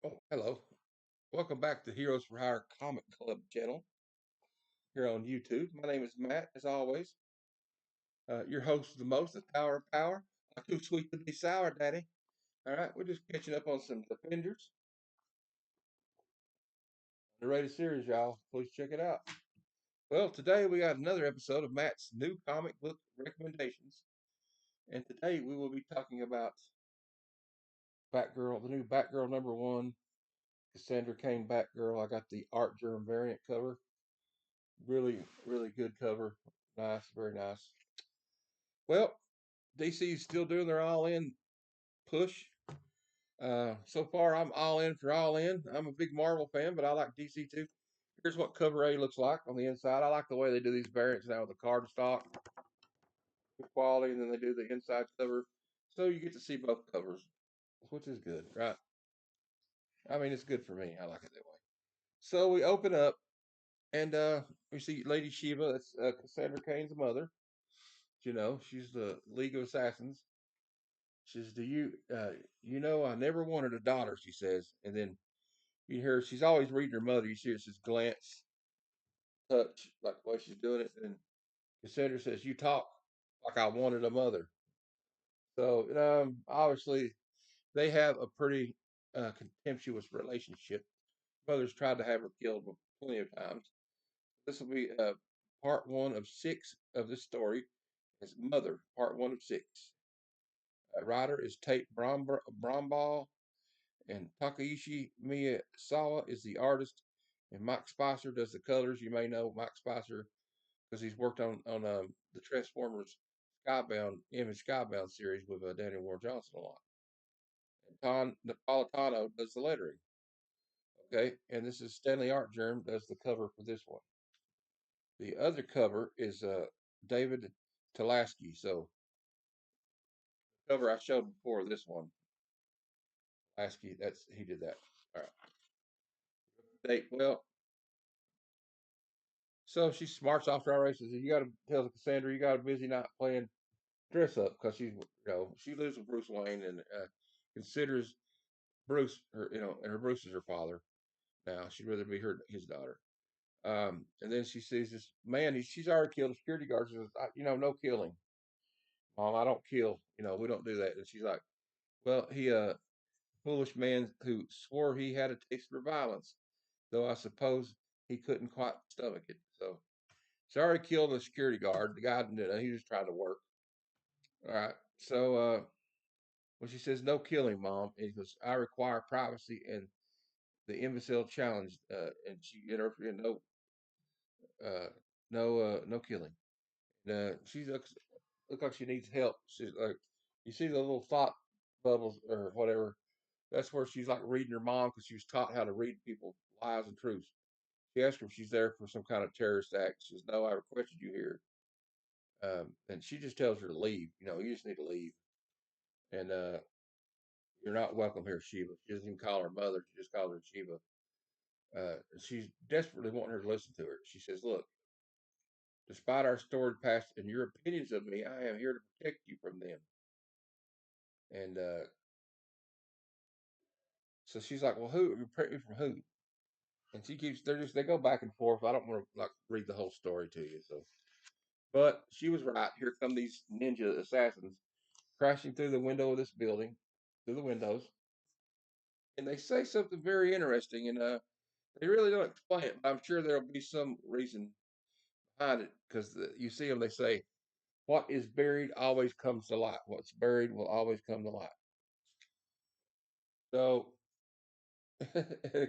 Oh, hello. Welcome back to Heroes for Hire Comic Club channel here on YouTube. My name is Matt, as always. Your host of the most, the Tower of Power. Too sweet to be sour, Daddy. All right, we're just catching up on some Defenders. The rated series, y'all. Please check it out. Well, today we got another episode of Matt's new comic book recommendations. And today we will be talking about Batgirl, the new Batgirl #1, Cassandra Cain Batgirl. I got the Art Germ variant cover. Really, really good cover. Nice, very nice. Well, DC's still doing their all in push. So far, I'm all in for all in. I'm a big Marvel fan, but I like DC too. Here's what cover A looks like on the inside. I like the way they do these variants now with the card stock quality, and then they do the inside cover. So you get to see both covers, which is good, right? I mean, it's good for me. I like it that way. So we open up, and we see Lady Shiva. That's Cassandra Cain's mother. You know, she's the League of Assassins. She says, "Do you know, I never wanted a daughter," she says. And then you hear she's always reading her mother. You see her says glance, touch, like the way she's doing it. And Cassandra says, "You talk like I wanted a mother." So obviously they have a pretty contemptuous relationship. Mother's tried to have her killed plenty of times. This will be part one of six of this story. It's Mother, part one of six. Writer is Tate Bromball, and Takaishi Miyazawa is the artist, and Mike Spicer does the colors. You may know Mike Spicer because he's worked on the Transformers Skybound series with Daniel Ward Johnson a lot. And Ton Napolitano does the lettering. Okay, and this is Stanley Art Germ does the cover for this one. The other cover is David Talaski. So the cover I showed before this one, Talaski, that's he did that. All right. Well, so she smarts off to our races. You got to tell Cassandra you got a busy night playing dress up because she lives with Bruce Wayne and considers Bruce her and her Bruce is her father. Now she'd rather be his daughter. And then she sees this man. She's already killed a security guard. She says, no killing, Mom. I don't kill. We don't do that. And she's like, well, he foolish man who swore he had a taste for violence, though I suppose he couldn't quite stomach it. So she already killed a security guard. The guy didn't. He was trying to work. All right. So when she says no killing, Mom, and he goes, I require privacy, and the imbecile challenged, and she interrupted, uh, no killing. She looks like she needs help. She's like, you see the little thought bubbles or whatever. That's where she's like reading her mom because she was taught how to read people lies and truths. She asked her if she's there for some kind of terrorist act. She says, no, I requested you here. And she just tells her to leave. You just need to leave. And you're not welcome here, Shiva. She doesn't even call her mother. She just calls her Shiva. She's desperately wanting her to listen to her. She says, look, despite our storied past and your opinions of me, I am here to protect you from them. And so she's like, well, who? Protect me from who? And she keeps, they go back and forth. I don't want to like read the whole story to you. So, but she was right. Here come these ninja assassins crashing through the window of this building, through the windows. And they say something very interesting. And they really don't explain it, but I'm sure there'll be some reason behind it because you see them. They say, "What is buried always comes to light. What's buried will always come to light." So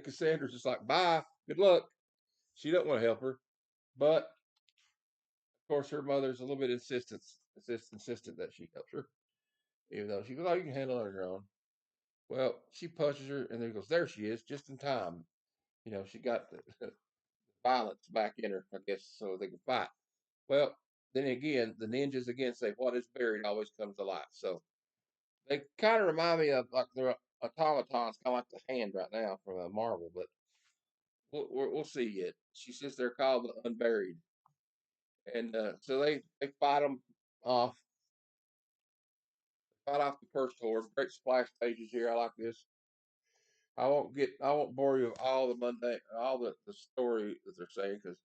Cassandra's just like, "Bye, good luck." She don't want to help her, but of course her mother's a little bit insistent that she helps her, even though she goes, "Oh, you can handle it on your own." Well, she punches her, and then goes, "There she is, just in time." She got the violence back in her, I guess, so they can fight. Well, then again, the ninjas again say what is buried always comes to light. So they kind of remind me of like their automatons, kind of like the hand right now from Marvel, but we'll see yet. She says they're called the Unburied, and so they off, fight off the first horde. Great splash pages here. I like this. I won't bore you with all the mundane, all the story that they're saying because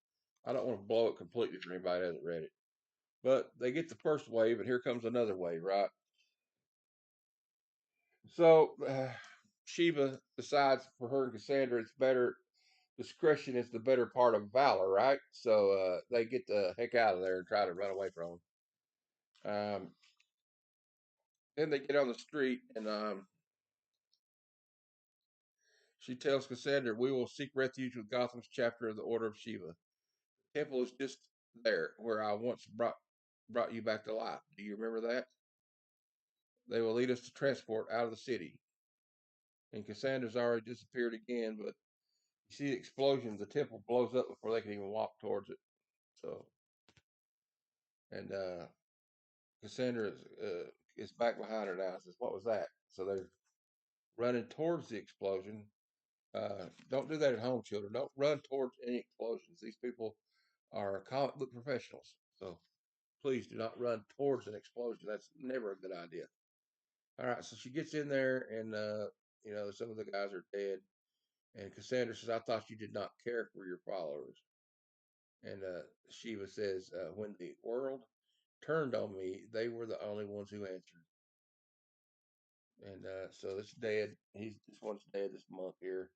I don't want to blow it completely for anybody that hasn't read it. But they get the first wave, and here comes another wave, right? So Shiva decides for her and Cassandra, it's better. Discretion is the better part of valor, right? So they get the heck out of there and try to run away from them. Then they get on the street, and she tells Cassandra, "We will seek refuge with Gotham's chapter of the Order of Shiva. The temple is just there where I once brought you back to life. Do you remember that? They will lead us to transport out of the city." And Cassandra's already disappeared again, but you see the explosion. The temple blows up before they can even walk towards it. So, and Cassandra is back behind her now. Says, "What was that?" So they're running towards the explosion. Don't do that at home, children. Don't run towards any explosions. These people are comic book professionals. So please do not run towards an explosion. That's never a good idea. All right, so she gets in there, and some of the guys are dead. And Cassandra says, "I thought you did not care for your followers." And Shiva says, "When the world turned on me, they were the only ones who answered." And so it's dead. This one's dead. This monk here,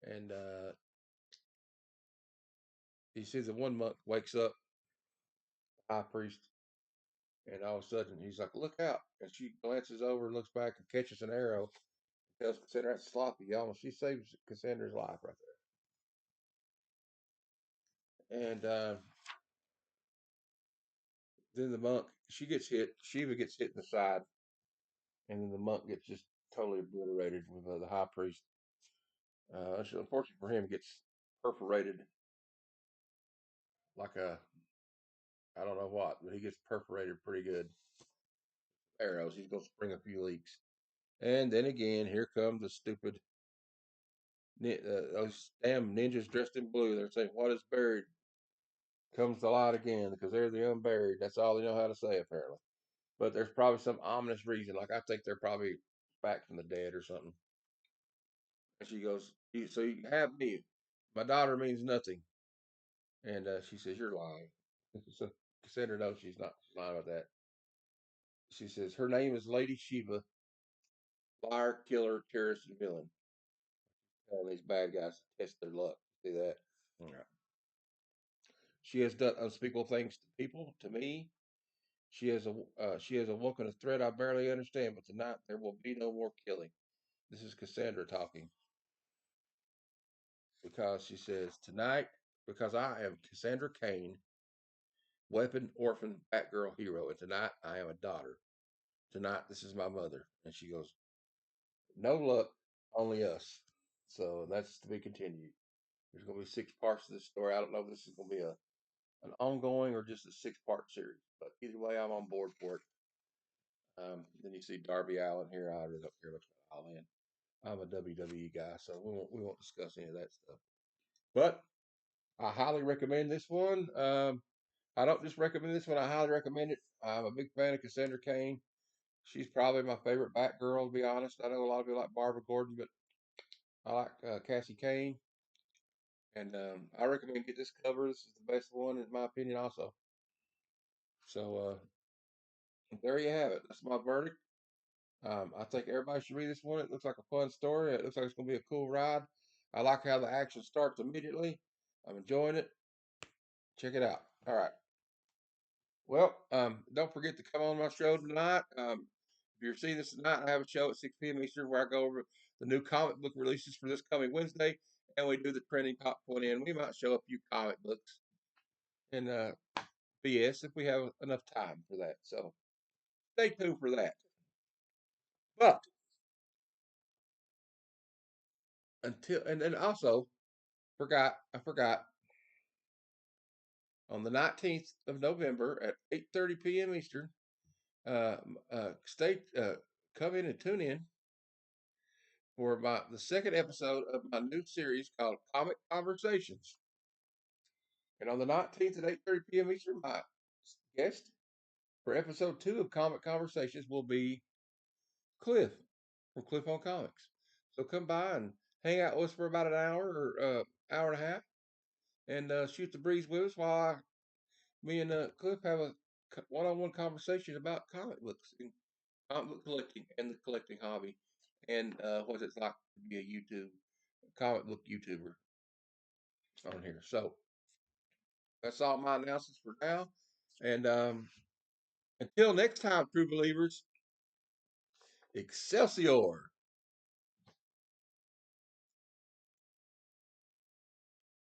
and he sees the one monk wakes up, high priest, and all of a sudden he's like, "Look out!" And she glances over, looks back, and catches an arrow. Tells Cassandra that's sloppy. She saves Cassandra's life right there. And then the monk, she gets hit. Shiva gets hit in the side, and then the monk gets just totally obliterated with the high priest. Unfortunately for him, gets perforated like a I don't know what, but he gets perforated pretty good. Arrows. He's gonna spring a few leaks. And then again, here come the stupid those damn ninjas dressed in blue. They're saying, "What is buried comes to light again," because they're the unburied. That's all they know how to say, apparently. But there's probably some ominous reason. Like I think they're probably back from the dead or something. And she goes, "So you have me. My daughter means nothing." And she says, "You're lying." So Cassandra knows she's lying about that. She says, "Her name is Lady Shiva, liar, killer, terrorist, and villain." Telling these bad guys to test their luck. See that? Yeah. She has done unspeakable things to people, to me. She has awoken a threat I barely understand, but tonight there will be no more killing. This is Cassandra talking because she says, "Tonight, because I am Cassandra Cain, weapon, orphan, Batgirl hero, and tonight I am a daughter. Tonight this is my mother." And she goes, "No luck, only us." So that's to be continued. There's going to be 6 parts to this story. I don't know if this is going to be an ongoing or just a 6-part series, but either way, I'm on board for it. Then you see Darby Allin here. I really don't care much about Allin. I'm a WWE guy, so we won't discuss any of that stuff. But I highly recommend this one. I don't just recommend this one. I highly recommend it. I'm a big fan of Cassandra Cain. She's probably my favorite Batgirl, to be honest. I know a lot of people like Barbara Gordon, but I like Cassie Cain, and I recommend get this cover. This is the best one, in my opinion, also. So there you have it. That's my verdict. I think everybody should read this one. It looks like a fun story. It looks like it's going to be a cool ride. I like how the action starts immediately. I'm enjoying it. Check it out. All right. Well, don't forget to come on my show tonight. If you're seeing this tonight, I have a show at 6 p.m. Eastern where I go over the new comic book releases for this coming Wednesday, and we do the trending top 20, and we might show a few comic books and BS if we have enough time for that. So stay tuned for that. But and then also I forgot on the 19th of November at 8:30 p.m. Eastern. Uh, stay come in and tune in for the second episode of my new series called Comic Conversations. And on the 19th at 8:30 p.m. Eastern, my guest for episode 2 of Comic Conversations will be Cliff. from Cliff on Comics. So come by and hang out with us for about an hour or hour and a half, and shoot the breeze with us while me and Cliff have a one-on-one conversation about comic books and comic book collecting and the collecting hobby, and what it's like to be a YouTube comic book YouTuber on here. So that's all my announcements for now. And until next time, true believers, Excelsior.